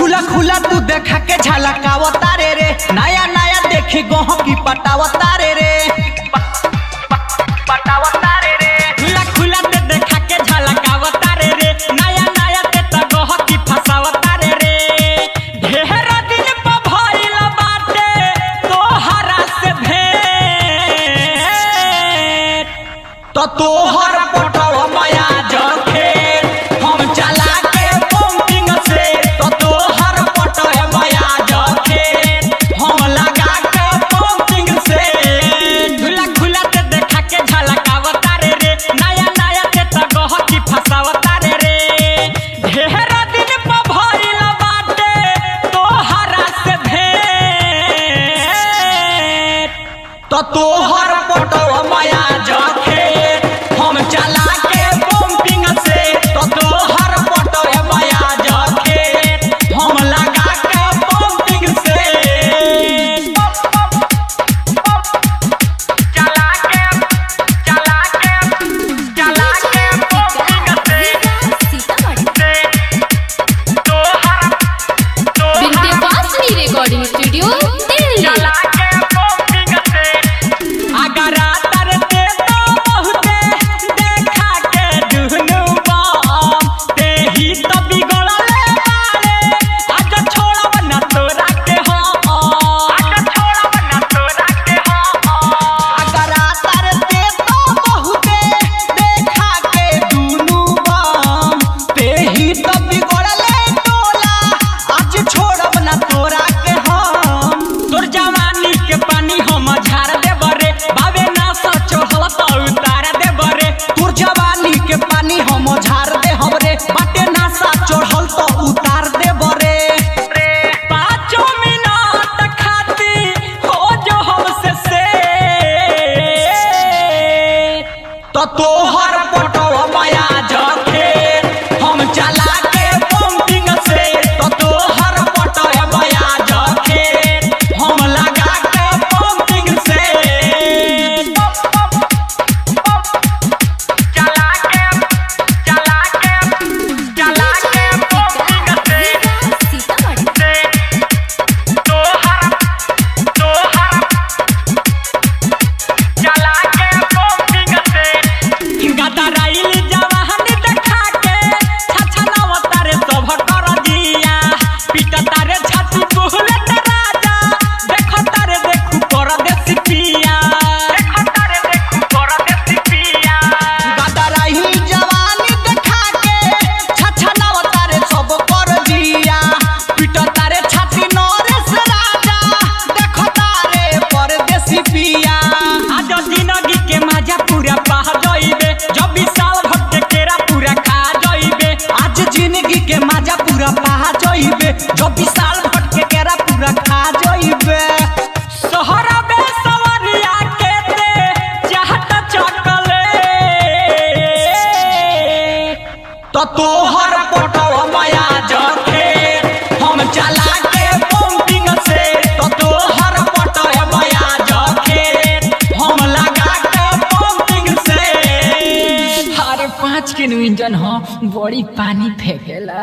झूला खुला तू देखा के झलकावता रे रे नया नया देखी गोह की पटावता रे रे पटावता रे रे झूला खुला ते देखा के झलकावता रे रे नया नया ते त गोह की फसावता रे रे ढेर दिन प भइल बाटे तोहरा से भेंट तो तोहर पटवा माया जखे हम चला के पंपिंग से तो तोहर पटवा माया जखे हम लगा के पंपिंग से झूला खुला ते देखा के झलकावता रे रे नया नया ते त गह की फसावता रे रे ढेर दिन प भइल बाटे तोहरा से भेंट तो तोहर पटवा माया जखे हम चला के पंपिंग से तो तोहर पटवा माया जखे हम लगा के पंपिंग से चला के पंपिंग से तोहर विंध्यवासिनी रिकॉर्डिंग स्टूडियो दिल्ली। चला के पंपिंग से अगर आतर ते तो बहुते देखा के दुनु बम ते ही तो बिगड़ले बारे आज छोड़ब न तोरा के हो आज छोड़ब न तोरा के हो अगर आतर ते तो बहुते देखा के दुनु बम ते ही तो बिगड़ले टोला आज छोड़ब न तोरा के हम तोर जवानी के पानी हम झाड़ देब रे बाबे ना सचो हल तो उतार देब रे तोर जवानी के पानी हम झाड़ दे हमरे बाटे ना सचो हल तो उतार देब रे 5 मिनट खाती हो जो हमसे से तो तोहर पटवा माया जखे हम चला के पंपिंग से तो तोहर पटवा माया जखे हम लगा के पंपिंग से चला के पंपिंग से तोहर चला के पंपिंग से गदराइल जवान देखा के छछनावता रे सब कर दिया पिटता रे छाती बुलेट राजा देखता रे देखू कर देसी पिया देखता रे देखू कर देसी पिया गदराइल जवान देखा के छछनावता रे सब कर दिया पिटता रे छाती नरेश राजा देखता रे परदेसी पिया आज जिंदगी के मजा पूरा पा जाइबे जब 20 साल भर के केरा पूरा खा जाइबे आज जिंदगी के मजा पूरा पा जाइबे जब 20 साल भर के केरा पूरा खा जाइबे सहरा बे सवरिया के ते चाहत चकले तो तोहर पटवा माया जखे हम चला के पंपिंग से तो तोहर पटवा माया जखे हम लगा के पंपिंग से अरे 5 के इंजन हो बड़ी पानी फेंकेला।